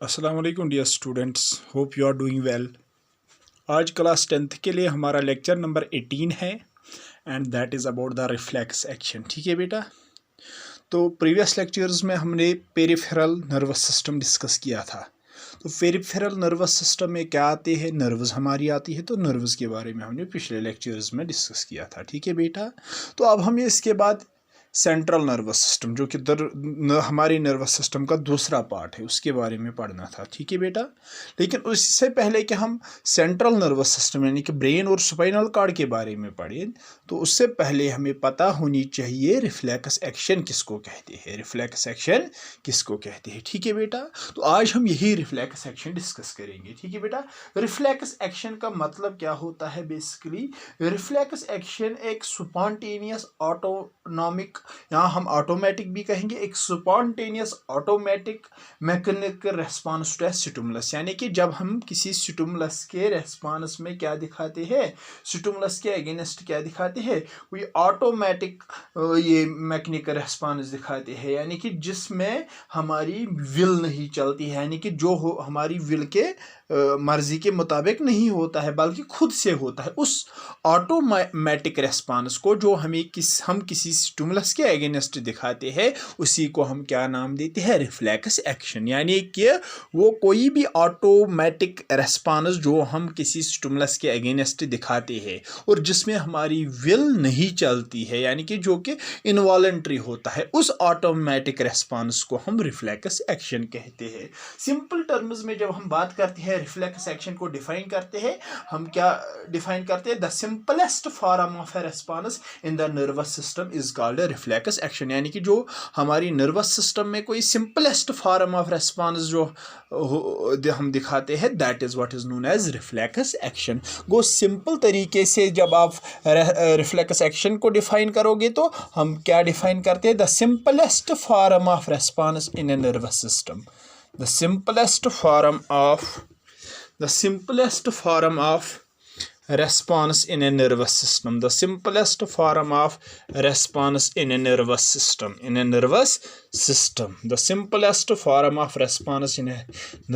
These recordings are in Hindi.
अस्सलाम वालेकुम dear students, hope you are doing well. आज क्लास 10th के लिए हमारा लेक्चर नंबर 18 है and that is about the reflex action. ठीक है बेटा, तो प्रीवियस लेक्चर्स में हमने पेरिफेरल नर्वस सिस्टम डिस्कस किया था। तो पेरिफेरल नर्वस सिस्टम में क्या आते हैं, नर्व्स हमारी आती है। तो नर्व्स के बारे में हमने पिछले लेक्चर्स में डिस्कस किया था। ठीक है बेटा, तो अब हमें इसके बाद सेंट्रल नर्वस सिस्टम जो कि हमारे नर्वस सिस्टम का दूसरा पार्ट है उसके बारे में पढ़ना था। ठीक है बेटा, लेकिन उससे पहले कि हम सेंट्रल नर्वस सिस्टम यानी कि ब्रेन और स्पाइनल कॉर्ड के बारे में पढ़ें, तो उससे पहले हमें पता होनी चाहिए रिफ्लेक्स एक्शन किसको कहते हैं। रिफ्लेक्स एक्शन किसको कहते हैं। ठीक है बेटा, तो आज हम यही रिफ्लेक्स एक्शन डिस्कस करेंगे। ठीक है बेटा, रिफ्लेक्स एक्शन का मतलब क्या होता है। बेसिकली रिफ्लेक्स एक्शन एक स्पॉन्टेनियस ऑटोनॉमिक, यहाँ हम ऑटोमेटिक भी कहेंगे, एक spontaneous automatic mechanical response to stimulus, यानी कि जब हम किसी स्टिमुलस के रेस्पॉन्स में क्या दिखाते हैं, स्टिमुलस के अगेंस्ट क्या दिखाते हैं, कोई ऑटोमेटिक ये मैकेनिकल रेस्पॉन्स दिखाते हैं, यानी कि जिसमें हमारी विल नहीं चलती है, यानी कि जो हमारी विल के मर्जी के मुताबिक नहीं होता है बल्कि खुद से होता है। उस ऑटोमेटिक रेस्पॉन्स को जो हम किसी स्टिमुलस के अगेंस्ट दिखाते हैं उसी को हम क्या नाम देते हैं, रिफ्लेक्स एक्शन। यानी कि वो कोई भी ऑटोमेटिक रेस्पॉन्स जो हम किसी स्टिमुलस के अगेंस्ट दिखाते हैं और जिसमें हमारी विल नहीं चलती है, यानी कि जो कि इनवॉलंटरी होता है, उस ऑटोमेटिक रेस्पॉन्स को हम रिफ्लेक्स एक्शन कहते हैं। सिंपल टर्म्स में जब हम बात करते हैं रिफ्लेक्स एक्शन को डिफाइन करते हैं, हम क्या डिफाइन करते हैं, the simplest form of A response in the nervous system is called reflex action. यानी कि जो हमारी नर्वस सिस्टम में कोई सिंपलेस्ट फॉर्म ऑफ रेस्पॉन्स जो हम दिखाते हैं, that is what is known as reflex action. वो सिंपल तरीके से जब आप रिफ्लेक्स एक्शन को डिफाइन करोगे तो हम क्या डिफाइन करते हैं, the simplest form of response in a nervous system, the simplest form of response in a nervous system, the simplest form of response in a nervous system, the simplest form of response in a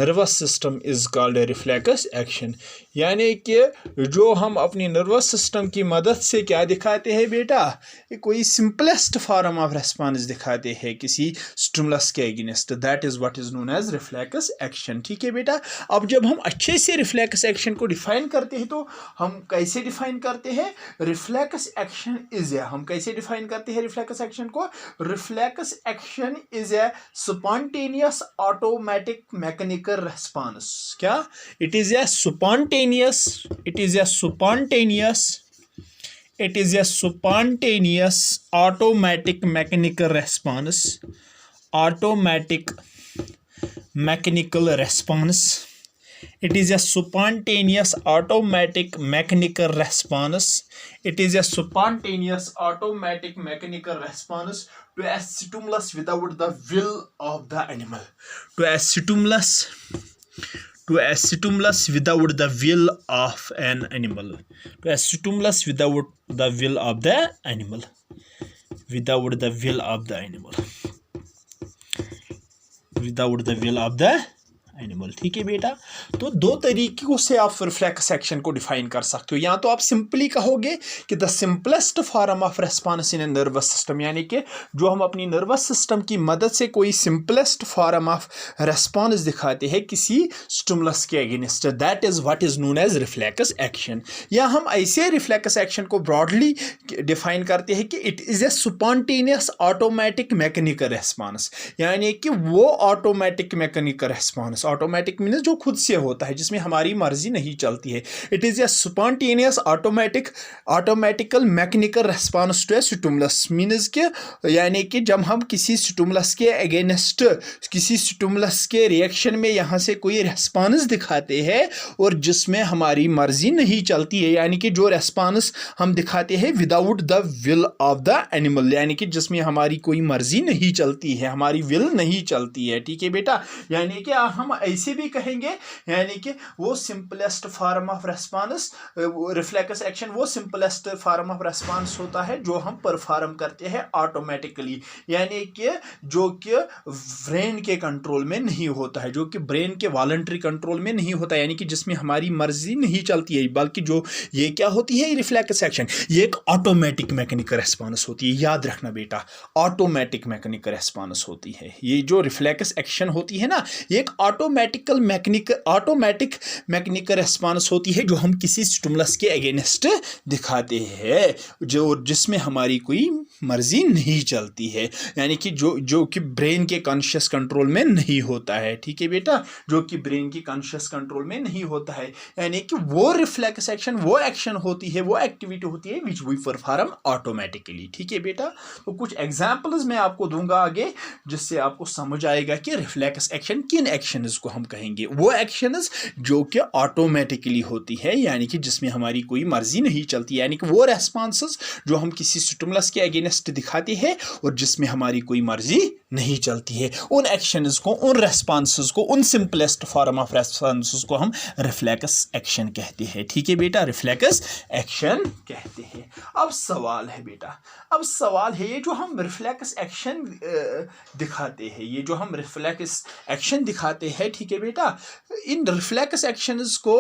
nervous system is called a reflex action। यानी कि जो हम अपनी नर्वस सिस्टम की मदद से क्या दिखाते हैं बेटा, कोई सिंपलेस्ट फॉर्म ऑफ रेस्पॉन्स दिखाते हैं किसी स्टिमुलस के against, that is what is known as reflex action. ठीक है बेटा, अब जब हम अच्छे से रिफ्लेक्स एक्शन को डिफाइन करते हैं तो हम कैसे डिफाइन करते हैं, रिफ्लेक्स एक्शन इज ए, हम कैसे डिफाइन करते हैं रिफ्लेक्स एक्शन को, reflex action is a spontaneous automatic mechanical response. क्या, it is a spontaneous automatic mechanical response, it is a spontaneous automatic mechanical response to a stimulus without the will of the animal, to a stimulus without the will of an animal, to a stimulus without the will of the animal, without the will of the animal। ठीक है बेटा, तो दो तरीकों से आप रिफ्लेक्स एक्शन को डिफाइन कर सकते हो। या तो आप सिंपली कहोगे कि the simplest form of response in a nervous system, यानी कि जो हम अपनी नर्वस सिस्टम की मदद से कोई सिंपलेस्ट फॉर्म ऑफ रेस्पॉन्स दिखाते हैं किसी स्टिमुलस के against, that is what is known as reflex action. या हम ऐसे रिफ्लेक्स एक्शन को ब्रॉडली डिफाइन करते हैं कि it is a spontaneous automatic mechanical response, यानी कि वो automatic mechanical response, automatic means जो खुद से होता है, जिसमें हमारी मर्जी नहीं चलती है। It is a spontaneous automatical mechanical response to a stimulus, means के यानी कि जब हम किसी स्टिमुलस के अगेंस्ट, किसी स्टिमुलस के रिएक्शन में यहाँ से कोई रेस्पॉन्स दिखाते हैं और जिसमें हमारी मर्जी नहीं चलती है, यानी कि जो रेस्पॉन्स हम दिखाते हैं without the will of the animal, यानी कि जिसमें हमारी कोई मर्जी नहीं चलती है, हमारी विल नहीं चलती है। ठीक है बेटा, यानी कि हम हम ऐसे भी कहेंगे, यानी कि वो simplest form of response, reflex action वो सिंपलेस्ट फॉर्म ऑफ रेस्पॉन्स होता है जो हम परफॉर्म करते हैं ऑटोमेटिकली, यानी कि जो कि ब्रेन के कंट्रोल में नहीं होता है, जो कि ब्रेन के वॉलंटरी कंट्रोल में नहीं होता, यानी कि जिसमें हमारी मर्जी नहीं चलती है, बल्कि जो ये क्या होती है रिफ्लेक्स एक्शन, ये एक ऑटोमेटिक मैकेनिकल रेस्पॉन्स होती है। याद रखना बेटा, ऑटोमेटिक मैकेनिकल रेस्पॉन्स होती है। ये जो रिफ्लेक्स एक्शन होती है ना, ये एक ऑटोमेटिक मैकेनिकल रेस्पॉन्स होती है जो हम किसी स्टिमुलस के अगेंस्ट दिखाते हैं, जो जिसमें हमारी कोई मर्जी नहीं चलती है, यानी कि जो कि ब्रेन के कॉन्शियस कंट्रोल में नहीं होता है। ठीक है बेटा, जो कि ब्रेन की कॉन्शियस कंट्रोल में नहीं होता है, यानी कि वो रिफ्लेक्स एक्शन वो एक्शन होती है, वो एक्टिविटी होती है विच वी परफॉर्म ऑटोमेटिकली। ठीक है बेटा, तो कुछ एग्जांपल्स मैं आपको दूंगा आगे, जिससे आपको समझ आएगा कि रिफ्लेक्स एक्शन किन एक्शंस को हम कहेंगे। वो एक्शंस जो कि ऑटोमेटिकली होती है, यानी कि जिसमें हमारी कोई मर्जी नहीं चलती, यानी कि वो रेस्पॉन्सेस जो हम किसी स्टिमुलस के अगेंस्ट दिखाते हैं और जिसमें हमारी कोई मर्जी नहीं चलती है, उन एक्शंस को, उन रेस्पॉन्सेस को, उन सिंपलेस्ट फॉर्म ऑफ रेस्पॉन्सेस को हम रिफ्लेक्स एक्शन कहते हैं। ठीक है बेटा, रिफ्लेक्स एक्शन कहते हैं। अब सवाल है बेटा, अब सवाल है ये जो हम रिफ्लेक्स एक्शन दिखाते हैं, ये जो हम रिफ्लेक्स एक्शन दिखाते हैं, ठीक है बेटा, इन रिफ्लेक्स एक्शंस को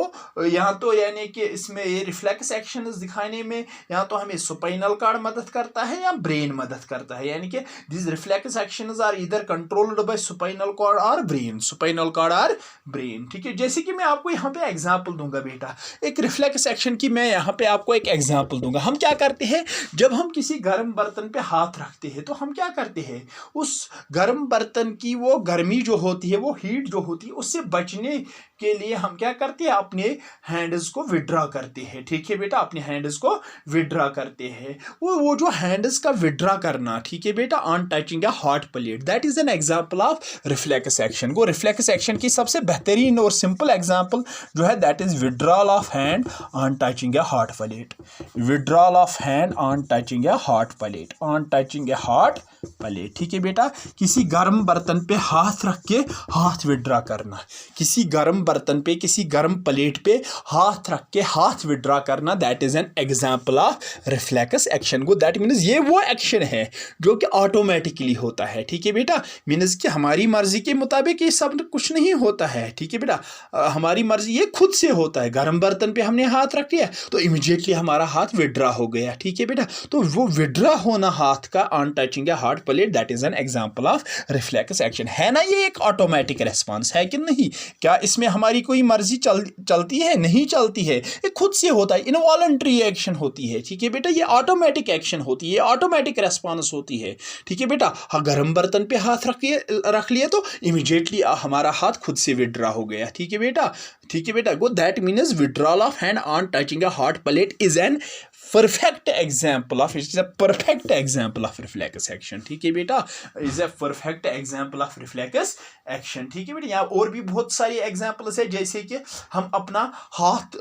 यहाँ तो यानी कि इसमें ये रिफ्लेक्स एक्शंस दिखाने में यहाँ तो हमें स्पाइनल कॉर्ड मदद करता है या ब्रेन मदद करता है, यानी कि this reflex actions are either controlled by spinal cord और ब्रेन, स्पाइनल कॉर्ड और ब्रेन। ठीक है, जैसे कि मैं आपको यहाँ पे एग्जांपल दूंगा बेटा, एक रिफ्लेक्स एक्शन की मैं यहाँ पे आपको एक एग्जांपल दूंगा। हम क्या करते हैं, जब हम किसी गर्म बर्तन पे हाथ रखते हैं तो हम क्या करते हैं, उस गर्म बर्तन की वो गर्मी जो होती है, वो हीट जो होती है, उससे बचने के लिए हम क्या करते हैं, अपने हैंड्स को विड्रॉ करते हैं। ठीक है बेटा, अपने हैंड्स को विड्रॉ करते हैं। वो जो हैंड्स का विड्रॉ करना, ठीक है बेटा, on touching a hot plate, that is an example of reflex action. वो रिफ्लेक्स एक्शन की सबसे बेहतरीन और सिंपल एग्जांपल जो है that is withdrawal of hand on touching a hot plate, withdrawal of hand on touching a hot plate, on touching a hot plate. ठीक है बेटा, किसी गर्म बर्तन पे हाथ रख के हाथ विड्रॉ करना, किसी गर्म बर्तन पे, किसी गर्म प्लेट पे हाथ रख के हाथ विड्रॉ करना, that is an example of reflex action. को दैट मीन्स ये वो एक्शन है जो कि ऑटोमेटिकली होता है। ठीक है बेटा, मीन्स कि हमारी मर्जी के मुताबिक ये सब कुछ नहीं होता है। ठीक है बेटा, हमारी मर्जी ये खुद से होता है। गर्म बर्तन पे हमने हाथ रख लिया तो इमीडिएटली हमारा हाथ विड्रॉ हो गया। ठीक है बेटा, तो वो विड्रॉ होना हाथ का on touching a hot plate, that is an example of reflex action. है ना, ये एक ऑटोमेटिक रेस्पॉन्स है कि नहीं? क्या इसमें हमारी कोई मर्जी चलती है? नहीं चलती है, ये खुद से होता है, इनवॉलंटरी एक्शन होती है। ठीक है बेटा, ये ऑटोमेटिक एक्शन होती है, ऑटोमेटिक रेस्पॉन्स होती है। ठीक है बेटा, गर्म बर्तन पे हाथ रख लिए तो इमीडिएटली हमारा हाथ खुद से विड्रॉ हो गया। ठीक है बेटा, ठीक है बेटा, गो that means withdrawal of hand on touching a hot plate is an perfect example of, it is a perfect example of reflex action. ठीक है बेटा, is a perfect example of reflex action. ठीक है बेटा, यहाँ और भी बहुत सारी एग्जाम्पल्स है, जैसे कि हम अपना हाथ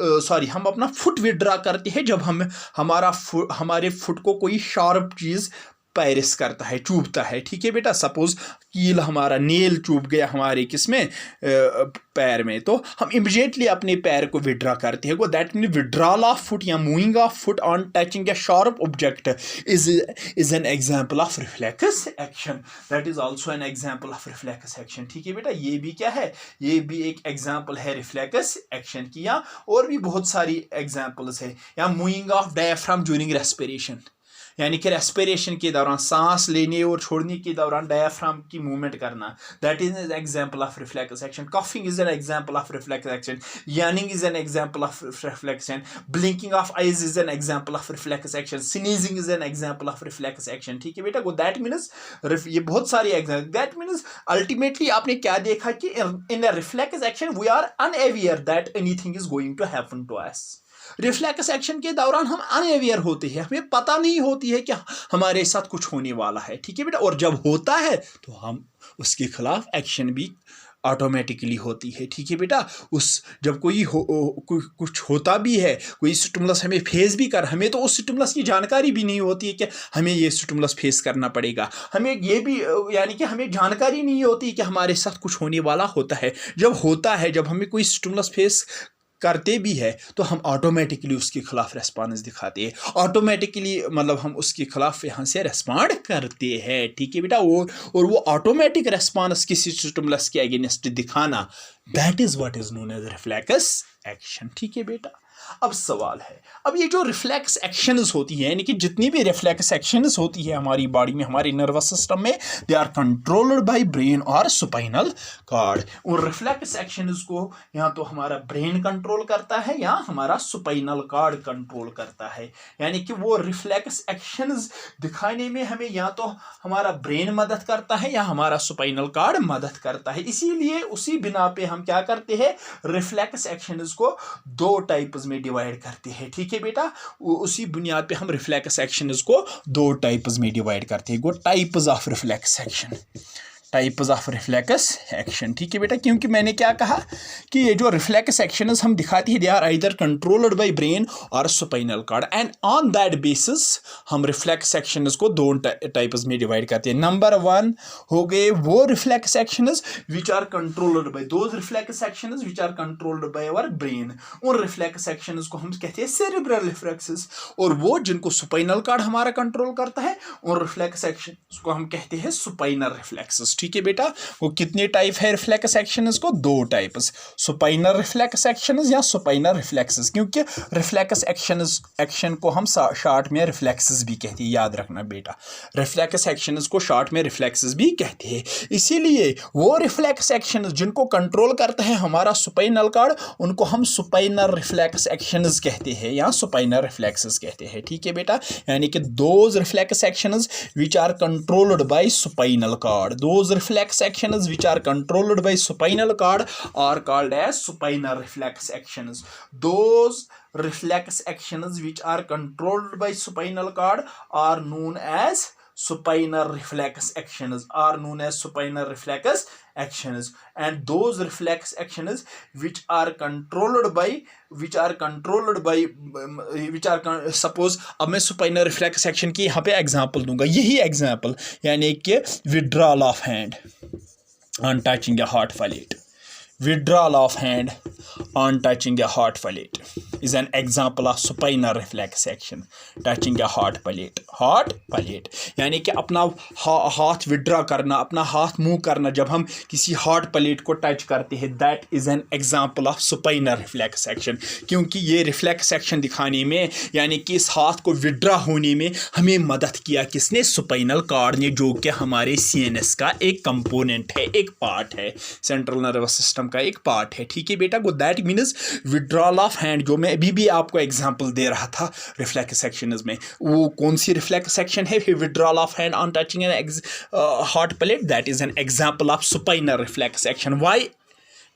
हम अपना फुट विड्रॉ करते हैं जब हमारे फुट को कोई शार्प चीज पैरिस करता है, चूभता है। ठीक है बेटा, सपोज कील हमारा नेल चूभ गया हमारे किसमें, पैर में, तो हम इमीडिएटली अपने पैर को विड्रॉ करते हैं। That mean withdrawal of foot या moving of foot on touching a sharp object is an example of reflex action, that is also an example of reflex action. ठीक है बेटा, ये भी क्या है, ये भी एक एग्जांपल है रिफ्लेक्स एक्शन की। या और भी बहुत सारी एग्जांपल्स है, या moving of diaphragm during respiration, यानी कि रेस्पिरेशन के दौरान, सांस लेने और छोड़ने के दौरान डायफ्राम की मूवमेंट करना, that is an example of reflex action. Coughing is an example of reflex action, yawning is an example of reflex action, blinking of eyes is an example of reflex action, sneezing is an example of reflex action. ठीक है बेटा, दैट मीन्स ये बहुत सारी एग्जांपल, दैट मीन्स अल्टीमेटली आपने क्या देखा कि in a reflex action we are unaware that anything is going to happen to us. Reflex action के दौरान हम अनअवेयर होते हैं, हमें पता नहीं होती है कि हमारे साथ कुछ होने वाला है। ठीक है बेटा, और जब होता है तो हम उसके खिलाफ एक्शन भी ऑटोमेटिकली होती है। ठीक है बेटा, उस जब कुछ होता भी है, कोई स्टिमुलस हमें फेस भी कर, हमें तो उस स्टिमुलस की जानकारी भी नहीं होती है कि हमें ये स्टिमुलस फेस करना पड़ेगा, हमें ये भी यानी कि हमें जानकारी नहीं होती कि हमारे साथ कुछ होने वाला होता है। जब होता है, जब हमें कोई स्टिमुलस फेस करते भी है तो हम ऑटोमेटिकली उसके खिलाफ रेस्पॉन्स दिखाते हैं, ऑटोमेटिकली मतलब हम उसके खिलाफ यहाँ से रेस्पॉन्ड करते हैं। ठीक है बेटा, और वो ऑटोमेटिक रेस्पॉन्स किसी स्टिमुलस के अगेंस्ट दिखाना, that is what is known as reflex action. ठीक है बेटा, अब सवाल है, अब ये जो रिफ्लेक्स एक्शंस होती है, यानी कि जितनी भी रिफ्लेक्स एक्शंस होती है हमारी बॉडी में, हमारे नर्वस सिस्टम में, they are controlled by brain और स्पाइनल कॉर्ड। और रिफ्लेक्स एक्शंस को या तो हमारा ब्रेन कंट्रोल करता है या हमारा स्पाइनल कॉर्ड कंट्रोल करता है। यानी कि वो रिफ्लेक्स एक्शंस दिखाने में हमें या तो हमारा ब्रेन मदद करता है या हमारा स्पाइनल कॉर्ड मदद करता है। इसीलिए उसी बिना पे हम क्या करते हैं, रिफ्लेक्स एक्शंस को दो टाइप्स में डिवाइड करते हैं। ठीक है बेटा, उसी बुनियाद पे हम रिफ्लेक्स एक्शंस को दो टाइप्स में डिवाइड करते हैं। Go types of reflex action, types of reflex action. ठीक है बेटा, क्योंकि मैंने क्या कहा कि ये जो रिफ्लेक्स एक्शंस हम दिखाते हैं, they are either controlled by brain और spinal cord, and on that basis हम रिफ्लेक्स एक्शंस को दो टाइप्स में डिवाइड करते हैं। नंबर 1 हो गए वो reflex actions which are controlled by, those reflex actions which are controlled by our brain. उन रिफ्लेक्स एक्शंस को हम कहते हैं सेरेब्रल रिफ्लेक्सेस, और वो जिनको स्पाइनल कॉर्ड हमारा कंट्रोल करता है, उन रिफ्लेक्स एक्शंस को हम कहते हैं स्पाइनल रिफ्लेक्सेस। ठीक है बेटा, वो कितने टाइप है रिफ्लेक्स एक्शंस को, दो टाइप्स, स्पाइनल रिफ्लेक्स एक्शंस या स्पाइनल रिफ्लेक्सेस। क्योंकि रिफ्लेक्स एक्शन को हम शॉर्ट में रिफ्लेक्सेस भी कहते हैं, याद रखना बेटा, रिफ्लेक्स एक्शंस को शॉर्ट में रिफ्लेक्सेस भी कहते हैं। इसीलिए वो रिफ्लेक्स एक्शंस जिनको कंट्रोल करता है हमारा स्पाइनल कॉर्ड, उनको हम स्पाइनल रिफ्लेक्स एक्शंस कहते हैं या स्पाइनल रिफ्लेक्सेस कहते हैं। ठीक है बेटा, यानी कि those reflex actions which are controlled by spinal cord, those reflex actions which are controlled by spinal cord are called as spinal reflex actions. Those reflex actions which are controlled by spinal cord are known as spinal reflex actions, are known as spinal reflex actions. And those reflex actions which are controlled by suppose अब मैं spinal reflex action की यहाँ पे एग्जाम्पल दूंगा, यही एग्जाम्पल, यानी कि withdrawal of hand on touching a hot plate, withdrawal of hand on touching a hot plate is an example of spinal reflex action. Touching a hot plate, यानी कि अपना हाथ विड्रॉ करना, अपना हाथ मूव करना जब हम किसी हॉट प्लेट को टच करते हैं, that is an example of spinal reflex action. क्योंकि ये रिफ्लेक्स एक्शन दिखाने में, यानी कि इस हाथ को विड्रॉ होने में हमें मदद किया किसने, स्पाइनल कॉर्ड ने, जो कि हमारे CNS का एक कंपोनेंट है, एक पार्ट है, सेंट्रल नर्वस सिस्टम का एक पार्ट है। ठीक है बेटा, गो that means withdrawal of hand, जो मैं अभी भी आपको एग्जांपल दे रहा था रिफ्लेक्स सेक्शंस में, वो कौन सी रिफ्लेक्स सेक्शन है, withdrawal of hand on touching an hot plate, that is an example of spinal reflex action. Why?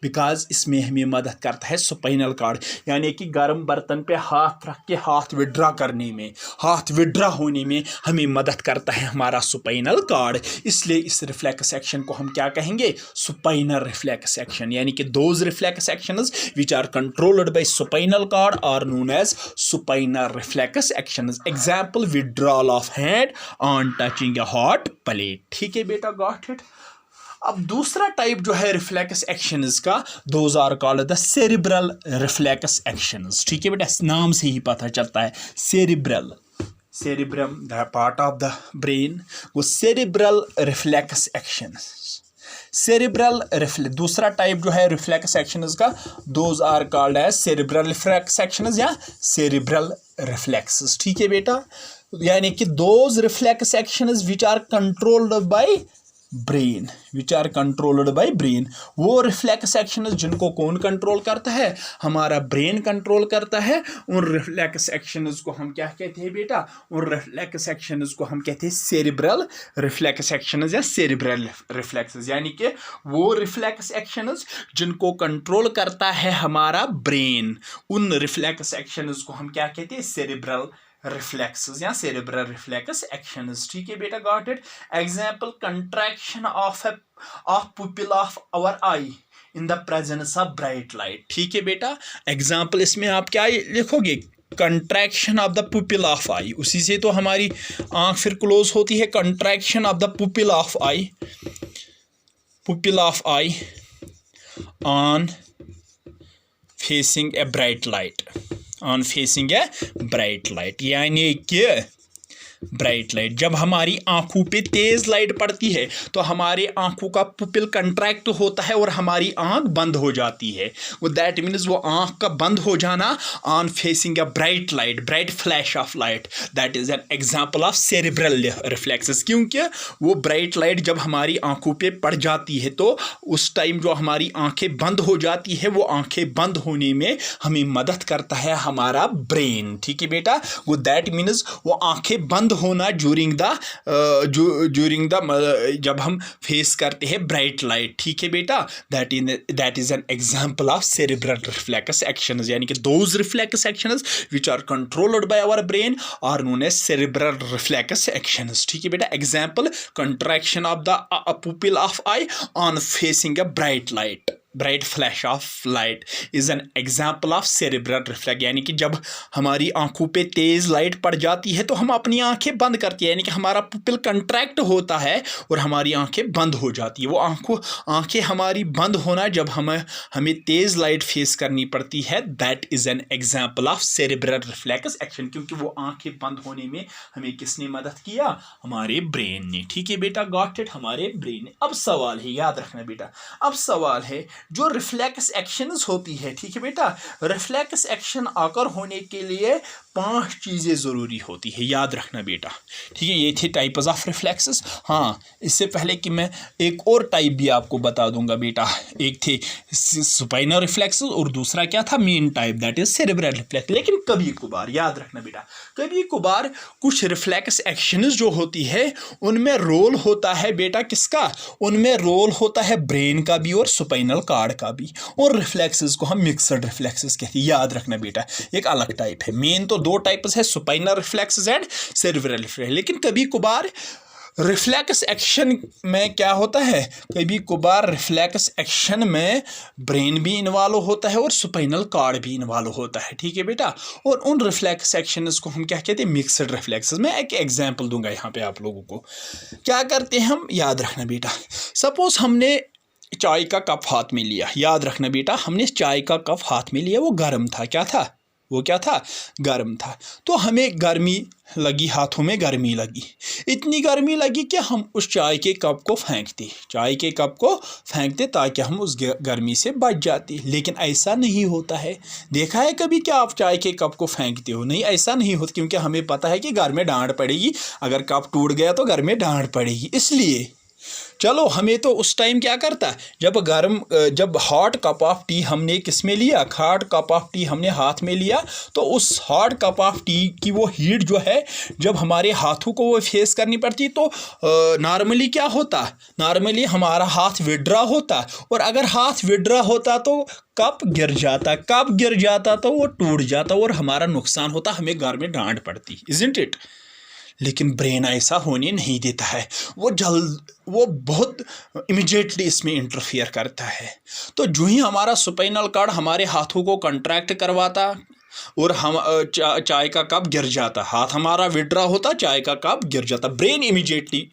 Because इसमें हमें मदद करता है स्पाइनल कॉर्ड, यानी कि गर्म बर्तन पे हाथ रख के हाथ विड्रॉ करने में, हाथ विड्रॉ होने में हमें मदद करता है हमारा स्पाइनल कॉर्ड। इसलिए इस रिफ्लेक्स एक्शन को हम क्या कहेंगे, स्पाइनल रिफ्लेक्स एक्शन। यानी कि those reflex actions which are controlled by spinal cord are known as spinal reflex actions. Example, withdrawal of hand on touching a hot plate. ठीक है बेटा, गॉट इट। अब दूसरा टाइप जो है रिफ्लेक्स एक्शंस का, those are called the cerebral reflex actions. ठीक है बेटा, नाम से ही पता चलता है, cerebral, cerebrum the part of the brain, वो सेरिब्रल रिफ्लेक्स एक्शंस। सेरिब्रल दूसरा टाइप जो है रिफ्लेक्स एक्शंस का, those are called as cerebral reflex actions या सेरिब्रल रिफ्लेक्सेस। ठीक है बेटा, यानी कि those reflex actions which are controlled by brain, which are controlled by brain. वो रिफ्लेक्स एक्शंस जिनको कौन कंट्रोल करता है, हमारा ब्रेन कंट्रोल करता है। उन रिफ्लेक्स एक्शंस को हम क्या कहते हैं बेटा, उन रिफ्लेक्स एक्शंस को हम कहते हैं सेरिब्रल रिफ्लेक्स एक्शंस या सेरिब्रल रिफ्लेक्सेस। यानी कि वो रिफ्लेक्स एक्शंस जिनको कंट्रोल करता है हमारा ब्रेन, उन रिफ्लेक्स एक्शंस को हम क्या कहते हैं, सेरिब्रल रिफ्लेक्सेस या सेरेब्रल रिफ्लेक्स एक्शंस। ठीक है बेटा, got it. Example, contraction of pupil of our eye in the presence of bright light. ठीक है बेटा, एग्जाम्पल इसमें आप क्या लिखोगे, contraction of the pupil of eye, उसी से तो हमारी आंख फिर क्लोज होती है। Contraction of the pupil of eye, pupil of eye on facing a bright light, on facing a bright light, यानी कि ब्राइट लाइट जब हमारी आंखों पे तेज लाइट पड़ती है तो हमारे आंखों का पुपिल कंट्रैक्ट होता है और हमारी आंख बंद हो जाती है। वो दैट मीन्स वो आंख का बंद हो जाना on facing a bright light, bright flash of light, that is an example of cerebral reflexes. क्योंकि वो ब्राइट लाइट जब हमारी आंखों पे पड़ जाती है तो उस टाइम जो हमारी आंखें बंद हो जाती है, वो आंखें बंद होने में हमें मदद करता है हमारा ब्रेन। ठीक है बेटा, वो दैट मीन्स वो आंखें बंद होना ज्यूरिंग द जब हम फेस करते हैं ब्राइट लाइट। ठीक है बेटा, that is an example of cerebral reflex actions, यानी कि those reflex actions which are controlled by our brain are known as cerebral reflex actions. ठीक है बेटा, example, contraction of the pupil of eye on facing a bright light, bright flash of light is an example of cerebral reflex, यानी कि जब हमारी आंखों पे तेज लाइट पड़ जाती है तो हम अपनी आंखें बंद करते हैं, यानी कि हमारा पुपिल कंट्रैक्ट होता है और हमारी आंखें बंद हो जाती है। वो आंखें हमारी बंद होना जब हमें तेज लाइट फेस करनी पड़ती है, that is an example of cerebral reflex action, क्योंकि वो आंखें बंद होने में हमें किसने मदद किया, हमारे ब्रेन ने। ठीक है बेटा, गॉट इट, हमारे ब्रेन ने। अब सवाल है, याद रखना बेटा, अब सवाल है जो रिफ्लेक्स एक्शंस होती है। ठीक है बेटा, रिफ्लेक्स एक्शन आकर होने के लिए 5 चीज़ें ज़रूरी होती है, याद रखना बेटा। ठीक है, ये थे टाइप्स ऑफ रिफ्लेक्सेस। हाँ, इससे पहले कि मैं एक और टाइप भी आपको बता दूंगा बेटा, एक थे सुपाइनल रिफ्लेक्सेस और दूसरा क्या था, main type, that is cerebral reflex. लेकिन कभी कभार, याद रखना बेटा, कभी कभार कुछ रिफ्लेक्स एक्शंस जो होती है उनमें रोल होता है बेटा किसका, उनमें रोल होता है ब्रेन का भी और सुपाइनल कार्ड का भी, और रिफ्लेक्सेस को हम मिक्सड रिफ्लेक्सेस कहते हैं। याद रखना बेटा, एक अलग टाइप है। मेन तो 2 टाइप्स है, सुपाइनल रिफ्लेक्सेस एंड सेरेब्रल रिफ्लेक्स। लेकिन कभी कभार रिफ्लेक्स एक्शन में क्या होता है, कभी कभार रिफ्लेक्स एक्शन में ब्रेन भी इन्वॉल्व होता है और सुपाइनल कार्ड भी इन्वॉल्व होता है। ठीक है बेटा, और उन रिफ्लेक्स एक्शंस को हम क्या कहते हैं, मिक्सड रिफ्लेक्सेस। मैं एक एग्जांपल दूंगा यहाँ पे आप लोगों को। क्या करते हैं हम, याद रखना बेटा, सपोज हमने चाय का कप हाथ में लिया, याद रखना बेटा, हमने चाय का कप हाथ में लिया, वो गर्म था, क्या था, वो क्या था, गर्म था। तो हमें गर्मी लगी, हाथों में गर्मी लगी, इतनी गर्मी लगी कि हम उस चाय के कप को फेंकते, चाय के कप को फेंकते ताकि हम उस गर्मी से बच जाते। लेकिन ऐसा नहीं होता है। देखा है कभी क्या आप चाय के कप को फेंकते हो? नहीं, ऐसा नहीं होता, क्योंकि हमें पता है कि घर में डांट पड़ेगी, अगर कप टूट गया तो घर में डांट पड़ेगी। इसलिए चलो, हमें तो उस टाइम क्या करता, जब हॉट कप ऑफ टी हमने किस में लिया, हॉट कप ऑफ टी हमने हाथ में लिया, तो उस हॉट कप ऑफ टी की वो हीट जो है जब हमारे हाथों को वो फेस करनी पड़ती, तो नॉर्मली क्या होता, नॉर्मली हमारा हाथ विड्रा होता, और अगर हाथ विड्रा होता तो कप गिर जाता, कप गिर जाता तो वो टूट जाता और हमारा नुकसान होता, हमें घर में डांट पड़ती, इज़न्ट इट। लेकिन ब्रेन ऐसा होने नहीं देता है, वो बहुत इमीडिएटली इसमें इंटरफियर करता है। तो जो ही हमारा सुपाइनल कार्ड हमारे हाथों को कंट्रैक्ट करवाता और हम चाय का कप गिर जाता, हाथ हमारा विड्रा होता, चाय का कप गिर जाता, ब्रेन इमीडिएटली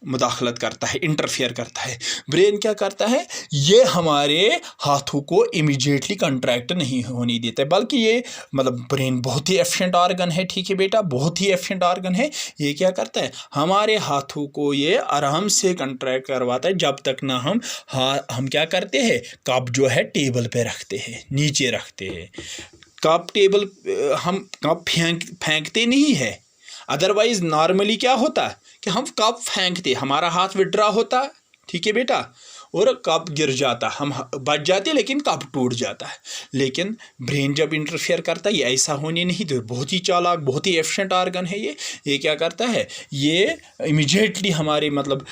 मुदाखलत करता है, इंटरफियर करता है। ब्रेन क्या करता है, ये हमारे हाथों को इमीडिएटली कंट्रैक्ट नहीं होने देता है, बल्कि ये ब्रेन बहुत ही एफिशिएंट ऑर्गन है। ठीक है बेटा, बहुत ही एफिशिएंट ऑर्गन है। ये क्या करता है, हमारे हाथों को ये आराम से कंट्रैक्ट करवाता है, जब तक ना हम क्या करते हैं, कप जो है टेबल पे रखते हैं, नीचे रखते हैं। कप टेबल, हम कप फेंकते नहीं है, अदरवाइज नॉर्मली क्या होता कि हम कप फेंकते, हमारा हाथ विड्रा होता, ठीक है बेटा, और कप गिर जाता, हम बच जाते लेकिन कप टूट जाता है। लेकिन ब्रेन जब इंटरफेयर करता है, ये ऐसा होने नहीं देता, बहुत ही चालाक, बहुत ही एफिशिएंट ऑर्गन है ये क्या करता है, ये इमीडिएटली हमारे मतलब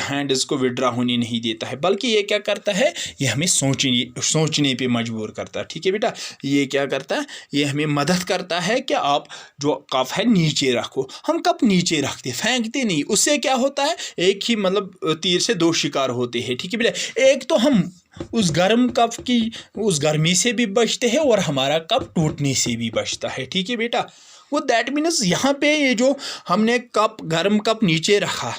हैंड्स को विड्रा होने नहीं देता है, बल्कि ये क्या करता है, ये हमें सोचने पे मजबूर करता है। ठीक है बेटा, ये क्या करता है, ये हमें मदद करता है कि आप जो कप है नीचे रखो। हम कप नीचे रखते, फेंकते नहीं, उससे क्या होता है, एक ही मतलब तीर से दो शिकार होते हैं। ठीक है बेटा, एक तो हम उस गर्म कप की उस गर्मी से भी बचते हैं और हमारा कप टूटने से भी बचता है। ठीक है बेटा, वो दैट मीन्स यहाँ पे ये जो हमने कप गर्म कप नीचे रखा,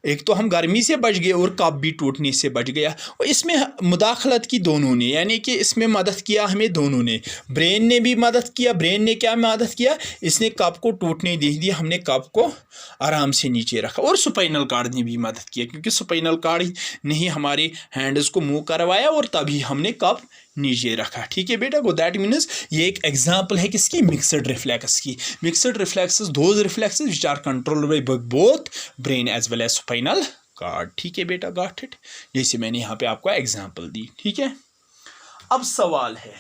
एक तो हम गर्मी से बच गए और कप भी टूटने से बच गया। और इसमें मुदाखलत की दोनों ने, यानी कि इसमें मदद किया हमें दोनों ने, ब्रेन ने भी मदद किया। ब्रेन ने क्या मदद किया, इसने कप को टूटने दे दिया, हमने कप को आराम से नीचे रखा। और स्पाइनल कार्ड ने भी मदद किया, क्योंकि स्पाइनल कार्ड ने ही हमारे हैंड्स को मूव करवाया और तभी हमने कप नीचे रखा। ठीक है बेटा, गो दैट मीन्स ये एक एग्जांपल है किसकी, मिक्सड रिफ्लेक्स की। Mixed reflexes those reflexes which are controlled by both brain as well as spinal cord. ठीक है बेटा, गॉट इट, जैसे मैंने यहाँ पे आपको एग्जांपल दी। ठीक है, अब सवाल है,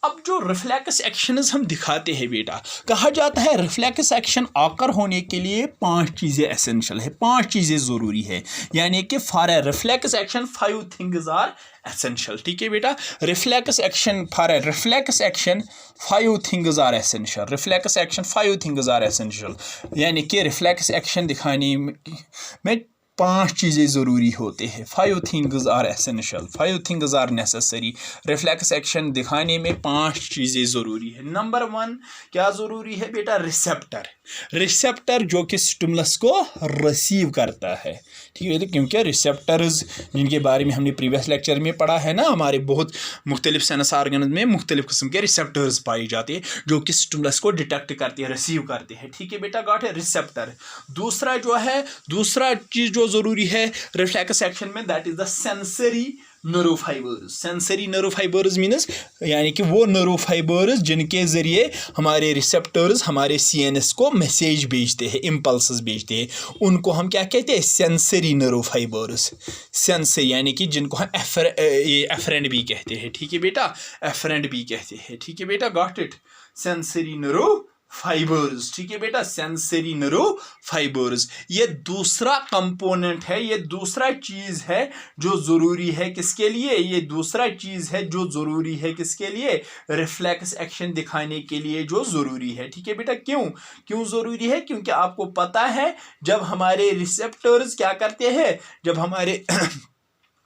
अब जो रिफ्लेक्स एक्शंस हम दिखाते हैं बेटा, कहा जाता है रिफ्लेक्स एक्शन आकर होने के लिए 5 चीज़ें एसेंशियल है, 5 चीज़ें ज़रूरी है, यानी कि for a reflex action 5 things are essential. ठीक है बेटा, reflex action for a reflex action 5 things are essential. Reflex action 5 things are essential, यानी कि रिफ्लेक्स एक्शन दिखाने में 5 चीज़ें ज़रूरी होते हैं। 5 things are essential, 5 things are necessary. Reflex action दिखाने में 5 चीज़ें ज़रूरी है। नंबर 1 क्या ज़रूरी है बेटा, रिसेप्टर। रिसेप्टर जो कि स्टिमुलस को रिसीव करता है। ठीक है, क्योंकि रिसेप्टर्स जिनके बारे में हमने प्रीवियस लेक्चर में पढ़ा है ना, हमारे बहुत मुख्तलिफ सेंस ऑर्गन में मुख्तलिफ किस्म के रिसेप्टर्स पाए जाते हैं जो कि स्टिमुलस को डिटेक्ट करते हैं, रिसीव करते हैं। ठीक है बेटा, गॉट है, रिसेप्टर। दूसरा जो है, दूसरा चीज़ जो ज़रूरी है रिफ्लेक्स एक्शन में, that is the sensory nerve fibres. Sensory nerve fibres means यानी कि वो नर्वोफाइबर्स जिनके ज़रिए हमारे रिसेप्टर्स हमारे सीएनएस को मैसेज भेजते हैं, इम्पल्सेस भेजते हैं, उनको हम क्या कहते हैं, सेंसरी नर्वोफाइबर्स। सेंसरी यानी कि जिनको हम एफरेंट भी कहते हैं। ठीक है बेटा, एफरेंट भी कहते हैं। ठीक है बेटा, got it, sensory nerve fibres. ठीक है बेटा, सेंसरी नर्व फाइबर्स, ये दूसरा कंपोनेंट है, ये दूसरा चीज है जो जरूरी है किसके लिए, ये दूसरा चीज है जो जरूरी है किसके लिए, रिफ्लेक्स एक्शन दिखाने के लिए जो जरूरी है। ठीक है बेटा, क्यों जरूरी है, क्योंकि आपको पता है जब हमारे रिसेप्टर्स क्या करते हैं, जब हमारे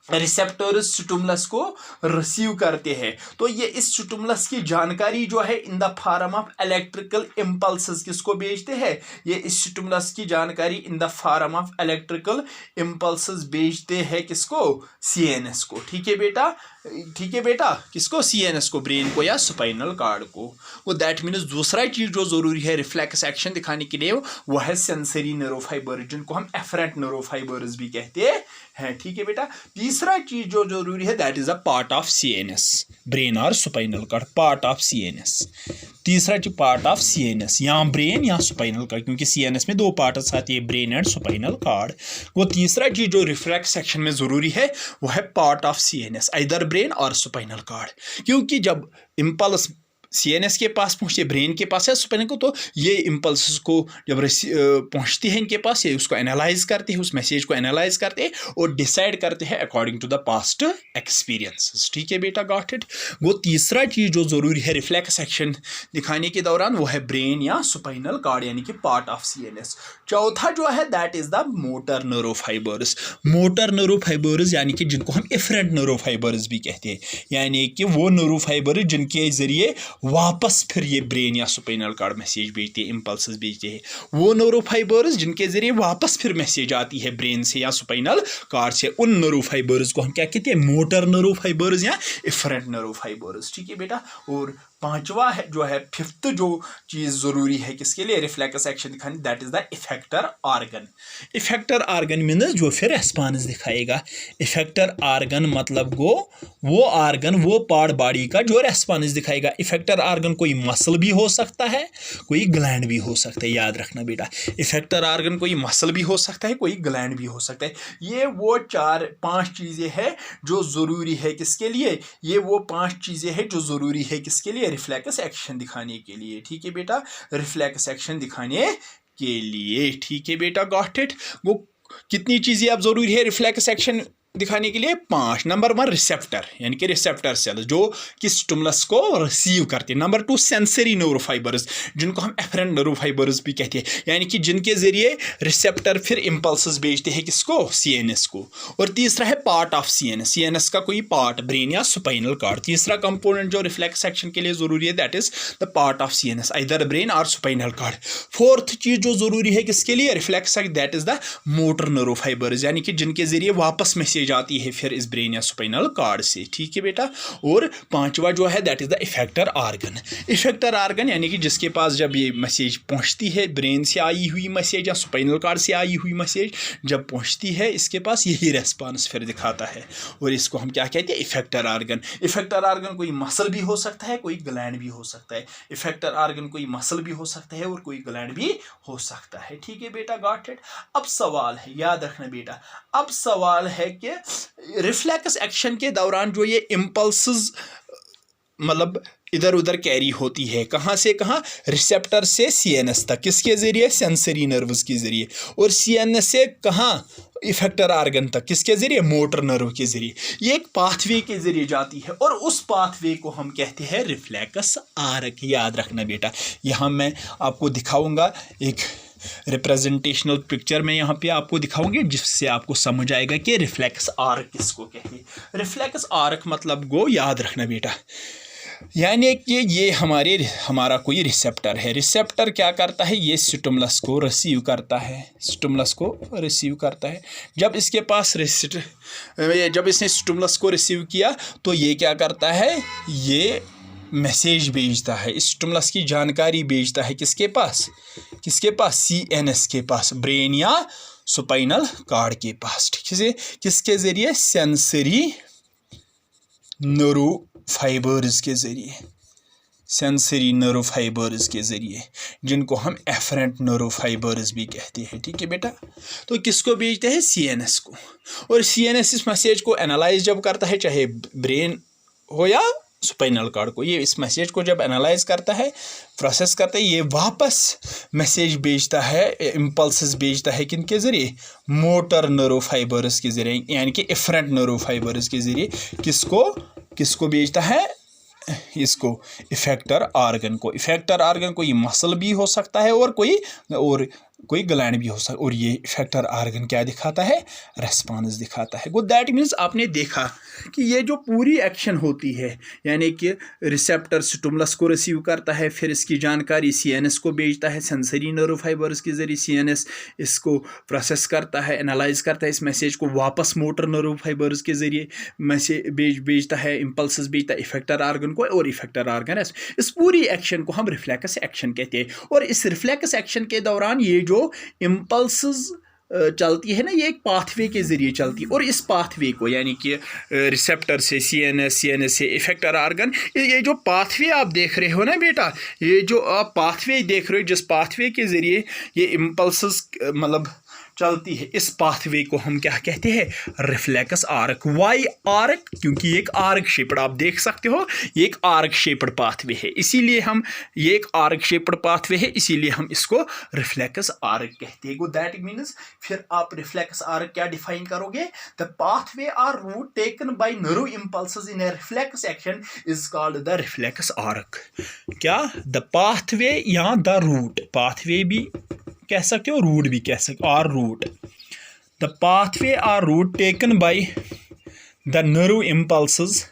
रिसेप्टर्स स्टिमुलस को रिसीव करते हैं, तो ये इस स्टिमुलस की जानकारी जो है in the form of electrical impulses किसको भेजते हैं, ये इस स्टिमुलस की जानकारी in the form of electrical impulses भेजते हैं किसको, सीएनएस को। ठीक है बेटा, ठीक है बेटा, किसको, सीएनएस को, ब्रेन को या स्पाइनल कार्ड को। वो दैट मीन्स दूसरा चीज जो जरूरी है रिफ्लेक्स एक्शन दिखाने के लिए वो है सेंसरी नर्वोफाइबर, जिनको हम एफरेंट नर्वोफाइबर्स भी कहते हैं। ठीक है बेटा, तीसरा चीज जो जरूरी है that is a part of CNS, brain और spinal cord, part of CNS. तीसरा चीज पार्ट ऑफ सीएनएस, या ब्रेन या स्पाइनल कार्ड, क्योंकि सीएनएस में 2 पार्ट्स आती है, ब्रेन एंड स्पाइनल कार्ड। वो तीसरा चीज जो रिफ्लेक्स एक्शन में जरूरी है वो है part of CNS, either brain और स्पाइनल कार्ड, क्योंकि जब इम्पल्स सीएनएस के पास पहुँचते, ब्रेन के पास है स्पाइनल को, तो ये इम्पल्स को जब पहुँचती है इनके पास, ये उसको एनालाइज करते हैं, उस मैसेज को एनालाइज करते हैं और डिसाइड करते हैं according to the past experiences. ठीक है बेटा, गॉट इट। वो तीसरा चीज़ जो ज़रूरी है रिफ्लेक्स एक्शन दिखाने के दौरान वो है ब्रेन या स्पाइनल कार्ड, यानी कि पार्ट ऑफ सीएनएस। चौथा जो है that is the motor neurofibres. Motor neurofibres यानी कि जिनको हम एफरेंट न्यूरोफाइबर्स भी कहते हैं, यानी कि वो न्यूरोफाइबर्स जिनके जरिए वापस फिर ये ब्रेन या स्पाइनल कार्ड मैसेज भेजते हैं, इम्पल्सेस भेजते हैं। वो न्यूरोफाइबर्स जिनके जरिए वापस फिर मैसेज आती है ब्रेन से या स्पाइनल कार्ड से, उन न्यूरोफाइबर्स को हम क्या कहते हैं, मोटर न्यूरोफाइबर्स या एफरेंट न्यूरोफाइबर्स। ठीक है बेटा, और पांचवा है जो है, फिफ्थ जो चीज़ ज़रूरी है किसके लिए, रिफ्लेक्स एक्शन दिखाने, that is the effector organ. Effector organ means जो फिर रेस्पॉन्स दिखाएगा। इफेक्टर आर्गन मतलब वो आर्गन, वो पार्ट बॉडी का जो रेस्पॉन्स दिखाएगा। इफेक्टर आर्गन कोई मसल भी हो सकता है, कोई ग्लैंड भी हो सकता है, याद रखना बेटा। इफेक्टर आर्गन कोई मसल भी हो सकता है, कोई ग्लैंड भी हो सकता है। ये वो 4-5 चीज़ें हैं जो ज़रूरी है किसके लिए, ये वो 5 चीज़ें हैं जो ज़रूरी है किसके लिए, रिफ्लेक्स एक्शन दिखाने के लिए। ठीक है बेटा, रिफ्लेक्स एक्शन दिखाने के लिए। ठीक है बेटा, गॉट इट। वो कितनी चीज़ें अब ज़रूरी है रिफ्लेक्स एक्शन दिखाने के लिए, 5। नंबर 1 रिसेप्टर, यानी कि रिसेप्टर सेल्स जो कि स्टिमुलस को रिसीव करते हैं। नंबर 2 सेंसरी न्यूरोफाइबर्स, जिनको हम एफरेंट न्यूरोफाइबर्स भी कहते हैं, यानी कि जिनके जरिए रिसेप्टर फिर इम्पल्सेस भेजते हैं किसको, सीएनएस को। और तीसरा है पार्ट ऑफ सीएनएस, सीएनएस का कोई पार्ट, ब्रेन या स्पाइनल कॉर्ड। तीसरा कंपोनेंट जो रिफ्लेक्स एक्शन के लिए जरूरी है, that is the part of CNS, either brain और स्पाइनल कॉर्ड। फोर्थ चीज जो जरूरी है किसके लिए, reflex, that is the motor neurofibres, यानी कि जिनके जरिए वापस मैसेज आती है फिर इस ब्रेन या स्पाइनल कॉर्ड से। ठीक है बेटा। और पांचवा जो है that is the effector organ. Effector organ यानी कि जिसके पास जब ये मैसेज पहुंचती है, ब्रेन से आई हुई मैसेज या स्पाइनल कॉर्ड से आई हुई मैसेज जब पहुंचती है, इसके पास यही रेस्पॉन्स फिर दिखाता है, और इसको हम क्या कहते हैं, इफेक्टर आर्गन। इफेक्टर आर्गन कोई मसल भी हो सकता है, कोई ग्लैंड भी हो सकता है। इफेक्टर आर्गन कोई मसल भी हो सकता है और कोई ग्लैंड भी हो सकता है। ठीक है बेटा, गॉट इट। अब सवाल है, याद रखना बेटा, अब सवाल है कि रिफ्लेक्स एक्शन के दौरान जो ये इम्पल्सेस मतलब इधर उधर कैरी होती है, कहाँ से कहाँ, रिसेप्टर से सीएनएस तक, किसके जरिए, सेंसरी नर्व्स के जरिए, और सीएनएस से कहाँ, इफेक्टर आर्गन तक, किसके जरिए, मोटर नर्व के जरिए। ये एक पाथवे के जरिए जाती है और उस पाथवे को हम कहते हैं रिफ्लेक्स आर्क। याद रखना बेटा, यहाँ मैं आपको दिखाऊंगा एक रिप्रेजेंटेशनल पिक्चर में, यहाँ पे आपको दिखाऊंगे जिससे आपको समझ आएगा कि रिफ्लेक्स आर्क किसको कहते हैं। रिफ्लेक्स आर्क मतलब गो, याद रखना बेटा, यानी कि ये हमारा कोई रिसेप्टर है। रिसेप्टर क्या करता है, ये स्टिमुलस को रिसीव करता है, स्टिमुलस को रिसीव करता है। जब इसके पास जब इसने स्टिमुलस को रिसीव किया तो ये क्या करता है, ये मैसेज भेजता है, स्टिमुलस की जानकारी भेजता है किसके पास, किसके पास, सीएनएस के पास, ब्रेन या स्पाइनल कॉर्ड के पास। ठीक है, किसके जरिए, सेंसरी न्यूरोफाइबर्स के जरिए, सेंसरी न्यूरोफाइबर्स के जरिए, जिनको हम एफरेंट न्यूरोफाइबर्स भी कहते हैं। ठीक है बेटा, तो किसको भेजते हैं, सीएनएस को। और सीएनएस इस मैसेज को एनालाइज जब करता है, चाहे ब्रेन हो या स्पाइनल कॉर्ड को, ये इस मैसेज को जब एनालाइज करता है, प्रोसेस करता है, ये वापस मैसेज भेजता है, इम्पल्सेस भेजता है किनके जरिए, मोटर न्यूरोफाइबर्स के जरिए, यानी कि एफरेंट न्यूरोफाइबर्स के जरिए। किसको भेजता है, इसको, इफेक्टर आर्गन को। इफेक्टर आर्गन कोई मसल भी हो सकता है और कोई ग्लैंड भी हो सकता है, और ये इफेक्टर आर्गन क्या दिखाता है, रेस्पॉन्स दिखाता है। दैट मीन्स आपने देखा कि ये जो पूरी एक्शन होती है, यानी कि रिसेप्टर स्टिमुलस को रिसीव करता है, फिर इसकी जानकारी सीएनएस को भेजता है, सेंसरी न्यूरोफाइबर्स के जरिए सीएनएस इसको प्रोसेस करता है, एनालाइज करता है, इस मैसेज को वापस मोटर न्यूरोफाइबर्स के जरिए मैसेज भेजता है, इम्पल्सेस भेजता है इफेक्टर आर्गन को, और इफेक्टर आर्गन इस पूरी एक्शन को हम रिफ्लेक्स एक्शन कहते हैं। और इस रिफ्लेक्स एक्शन के दौरान ये जो इम्पल्सेस चलती है ना, ये एक पाथवे के जरिए चलती है, और इस पाथवे को, यानी कि रिसेप्टर से सीएनएस, सीएनएस से इफेक्टर आर्गन, ये जो पाथवे आप देख रहे हो ना बेटा, ये जो आप पाथवे देख रहे हो, जिस पाथवे के जरिए ये इम्पल्सेस मतलब चलती है, इस पाथवे को हम क्या कहते हैं, रिफ्लेक्स आर्क। वाई आर्क, क्योंकि ये एक आर्क शेप्ड, आप देख सकते हो ये एक आर्क शेप्ड पाथवे है, इसीलिए हम, ये एक आर्क शेप्ड पाथवे है, इसीलिए हम इसको रिफ्लेक्स आर्क कहते हैं। दैट मीन्स फिर आप रिफ्लेक्स आर्क क्या डिफाइन करोगे, the pathway or route taken by neuro impulses in a reflex action is called the reflex arc. क्या, द पाथवे या द रूट, पाथवे भी कह सकते हो, रूट भी कह सकते हो, और route, the pathway or route taken by the neuro impulses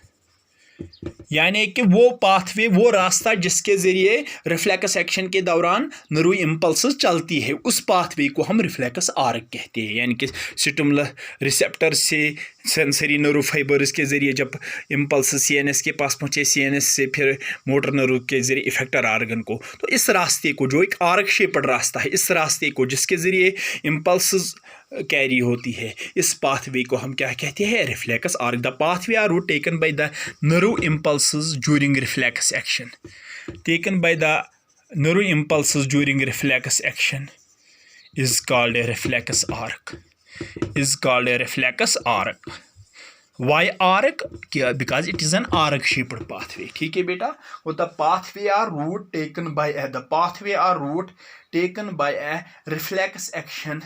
यानी कि वो पाथवे, वो रास्ता जिसके ज़रिए रिफ्लेक्स एक्शन के दौरान नर्व इम्पल्स चलती है, उस पाथवे को हम रिफ्लेक्स आर्क कहते हैं। यानी कि स्टिमुलस रिसेप्टर से सेंसरी नर्व फाइबर्स के ज़रिए जब इम्पल्स सीएनएस के पास पहुँचे, सीएनएस से फिर मोटर नर्व के ज़रिए इफेक्टर आर्गन को, तो इस रास्ते को, जो एक आर्क शेप्ड रास्ता है, इस रास्ते को जिसके ज़रिए इम्पल्स कैरी होती है, इस पाथवे को हम क्या कहते हैं? Reflex arc. The pathway or route taken by the nerve impulses during reflex action, taken by the nerve impulses during reflex action is called a reflex arc, is called a reflex arc. Why arc? Because it is an arc shaped pathway. ठीक है बेटा, वो the pathway are route taken by a, the pathway are route taken by a reflex action,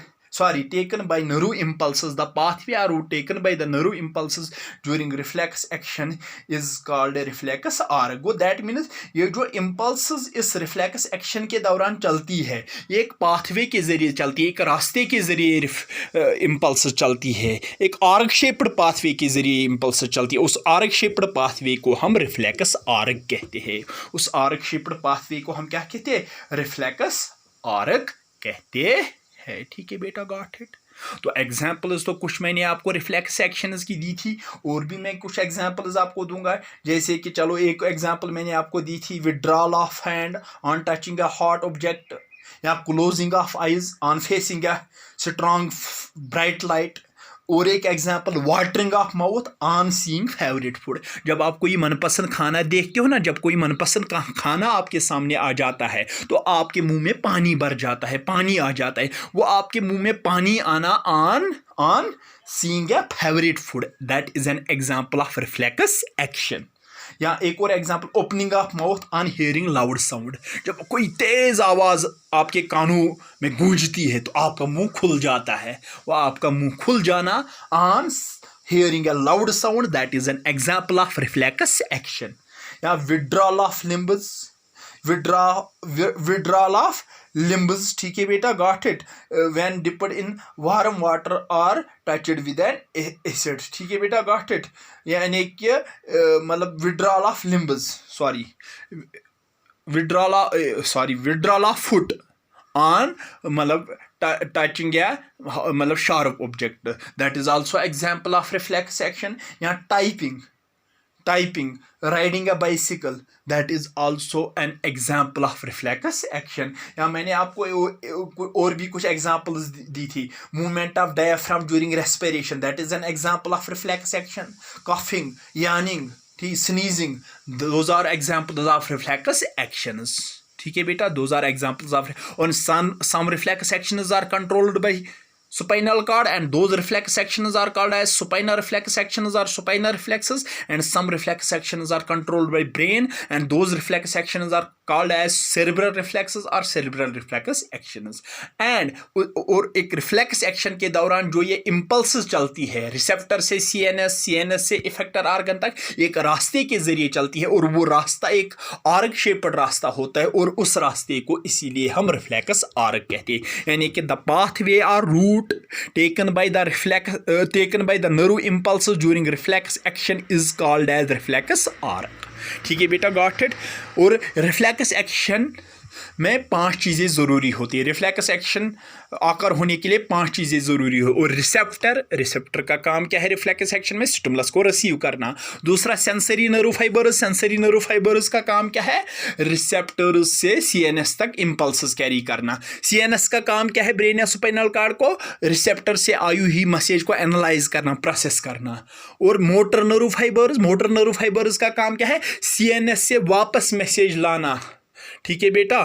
taken by nerve impulses. The pathway are route taken by the nerve impulses during reflex action is called a reflex arc. वो that means ये जो impulses इस reflex action के दौरान चलती है, ये एक pathway के जरिए चलती है, एक रास्ते के जरिए impulses चलती है, एक arc shaped pathway के जरिए impulses चलती है। उस arc shaped pathway को हम reflex arc कहते हैं। उस arc shaped pathway को हम क्या कहते हैं? reflex arc कहते हैं। ठीक है बेटा, गॉट इट। तो एग्जाम्पल्स तो कुछ मैंने आपको रिफ्लेक्स एक्शंस की दी थी, और भी मैं कुछ एग्जाम्पल्स आपको दूंगा। जैसे कि चलो, एक एग्जाम्पल मैंने आपको दी थी, withdrawal of hand on touching a hot object, या closing of eyes on facing a strong bright light. और एक example, watering of mouth on seeing favourite food. जब आप कोई मनपसंद खाना देखते हो ना, जब कोई मनपसंद खाना आपके सामने आ जाता है, तो आपके मुंह में पानी भर जाता है, पानी आ जाता है। वो आपके मुंह में पानी आना on seeing a favourite food, that is an example of reflex action. या एक और example, opening of mouth on hearing loud sound. जब कोई तेज आवाज आपके कानों में गूंजती है, तो आपका मुंह खुल जाता है। वह आपका मुंह खुल जाना on hearing a loud sound, that is an example of reflex action. या withdrawal of limbs, withdrawal of limbs. ठीक है बेटा, got it. When dipped in warm water और टचड विद एन एसिड। ठीक है बेटा, गॉट इट। यानी कि मतलब withdrawal of limbs, withdrawal of foot on मतलब टचिंग या मतलब sharp object, that is also example of reflex action. या typing, riding a bicycle, that is also an example of reflex action. या मैंने आपको और भी कुछ एग्जाम्पल्स दी थी, movement of diaphragm during respiration, that is an example of reflex action. Coughing, yawning, sneezing, those are examples of reflex actions. ठीक है बेटा, those are examples of, on some reflex actions are controlled by spinal cord, and those reflex actions are called as supinal reflex actions or supinal reflexes, and some reflex actions are controlled by brain, and those reflex actions are called as cerebral reflexes or cerebral reflex actions. and और एक reflex action के दौरान जो ये impulses चलती है रिसेप्टर से सीएनएस से इफेक्टर आर्गन तक, एक रास्ते के जरिए चलती है, और वो रास्ता एक आर्क शेप्ड रास्ता होता है, और उस रास्ते को इसीलिए हम रिफ्लेक्स आर्क कहते हैं। यानी कि the pathway or route taken by the nerve impulses during reflex action is called as reflex arc. ठीक है बेटा, गॉट इट। और रिफ्लेक्स एक्शन में 5 चीज़ें ज़रूरी होती है। रिफ्लेक्स एक्शन आकर होने के लिए 5 चीज़ें ज़रूरी हो। और रिसेप्टर का काम क्या है रिफ्लेक्स एक्शन में? स्टिमुलस को रिसीव करना। दूसरा, सेंसरी नर्व फाइबर्स का काम क्या है? रिसेप्टर्स से सीएनएस तक इंपल्सेस कैरी करना। सीएनएस का काम क्या है? ब्रेन या स्पाइनल कॉर्ड को रिसेप्टर से आई हुई मैसेज को एनालाइज करना, प्रोसेस करना। और मोटर नर्व फाइबर्स का काम क्या है? सीएनएस से वापस मैसेज लाना। ठीक है बेटा।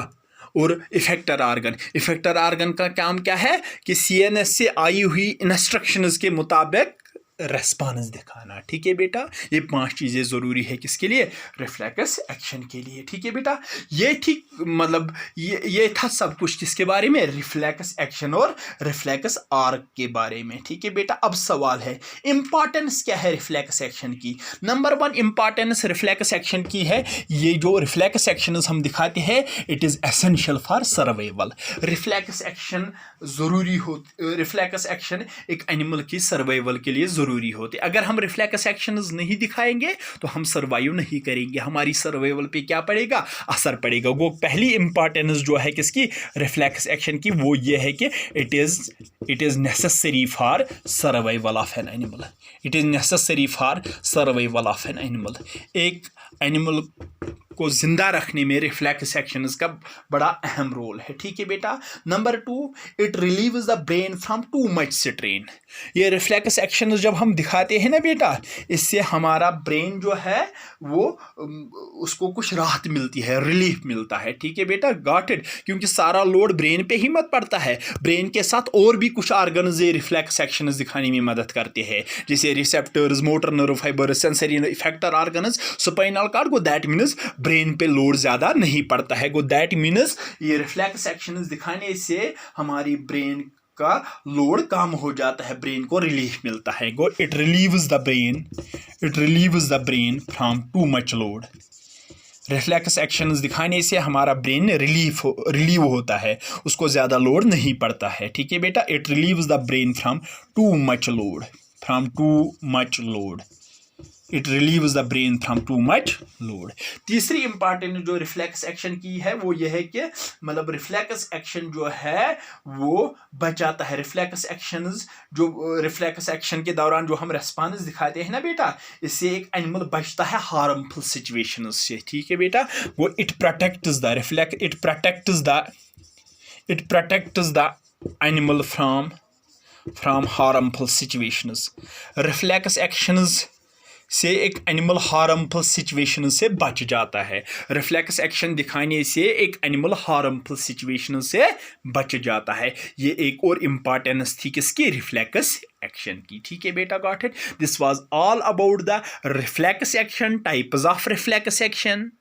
और इफेक्टर आर्गन का काम क्या है? कि सीएनएस से आई हुई इंस्ट्रक्शंस के मुताबिक रेस्पॉन्स दिखाना। ठीक है बेटा, ये 5 चीज़ें ज़रूरी है किसके लिए? रिफ्लेक्स एक्शन के लिए। ठीक है बेटा, ये ठीक मतलब ये था सब कुछ किसके बारे में? रिफ्लेक्स एक्शन और रिफ्लेक्स आर्क के बारे में। ठीक है बेटा, अब सवाल है इंपॉर्टेंस क्या है रिफ्लेक्स एक्शन की? नंबर 1 इंपॉर्टेंस रिफ्लेक्स एक्शन की है, ये जो रिफ्लेक्स एक्शन हम दिखाते हैं, it is essential for survival. Reflex action ज़रूरी हो, रिफ्लेक्स एक्शन एक एनिमल की सर्वाइवल के लिए ज़रूरी ज़रूरी होते। अगर हम रिफ्लेक्स एक्शंस नहीं दिखाएंगे तो हम सर्वाइव नहीं करेंगे, हमारी सर्वाइवल पे क्या पड़ेगा, असर पड़ेगा। वो पहली इंपॉर्टेंस जो है किसकी, रिफ्लेक्स एक्शन की, वो ये है कि it is necessary for survival of an animal. It is necessary for survival of an animal. एक एनिमल को जिंदा रखने में रिफ्लेक्स एक्शंस का बड़ा अहम रोल है, ठीक है बेटा। Number 2, it relieves the brain from too much strain. ये रिफ्लेक्स एक्शंस जब हम दिखाते हैं ना बेटा, इससे हमारा ब्रेन जो है वो उसको कुछ राहत मिलती है, रिलीफ मिलता है, ठीक है बेटा, गॉट इट। क्योंकि सारा लोड ब्रेन पे ही मत पड़ता है, ब्रेन के साथ और भी कुछ ऑर्गन्स ये रिफ्लेक्स एक्शंस दिखाने में मदद करते हैं, जैसे receptors, motor nerve fibres, sensory effector organs, spinal cord को, दैट मीन्स ब्रेन पे लोड ज्यादा नहीं पड़ता है, गो दैट मीन्स ये रिफ्लेक्स एक्शंस दिखाने से हमारी ब्रेन का लोड कम हो जाता है, ब्रेन को रिलीफ मिलता है, go it relieves the brain from too much load. Reflex actions दिखाने से हमारा ब्रेन रिलीव होता है, उसको ज़्यादा लोड नहीं पड़ता है, ठीक है बेटा। It relieves the brain from too much load. It relieves the brain from too much load. तीसरी इंपॉर्टेंट जो रिफ्लेक्स एक्शन की है वो ये है कि मतलब रिफ्लेक्स एक्शन जो है वो बचाता है। रिफ्लेक्स एक्शन के दौरान जो हम रेस्पॉन्स दिखाते हैं ना बेटा, इससे एक एनिमल बचता है हार्मफुल सिचुएशंस से, ठीक है बेटा। वो it protects the animal from harmful situations. Reflex actions से एक एनिमल हार्मफुल सिचुएशन से बच जाता है। रिफ्लेक्स एक्शन दिखाने से एक एनिमल हार्मफुल सिचुएशन से बच जाता है। ये एक और इम्पॉर्टेंस थी किसकी, रिफ्लेक्स एक्शन की, ठीक है बेटा, got it. This was all about the reflex action, types of reflex action,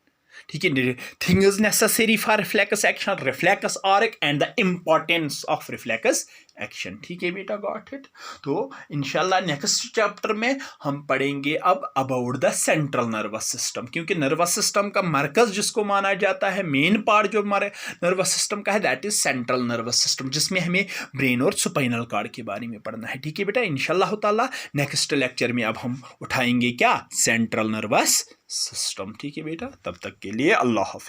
ठीक है, things necessary for reflex action, reflex arc and the importance of reflex action, ठीक है बेटा, गॉट इट। तो इंशाल्लाह नेक्स्ट चैप्टर में हम पढ़ेंगे अब about the central nervous system, क्योंकि नर्वस सिस्टम का मरकज जिसको माना जाता है, मेन पार्ट जो हमारे नर्वस सिस्टम का है, that is central nervous system, जिसमें हमें ब्रेन और स्पाइनल कॉर्ड के बारे में पढ़ना है, ठीक है बेटा। इंशाल्लाह ताला नेक्स्ट लेक्चर में अब हम उठाएंगे क्या, सेंट्रल नर्वस सिस्टम, ठीक है बेटा। तब तक के लिए अल्लाह हाफिज।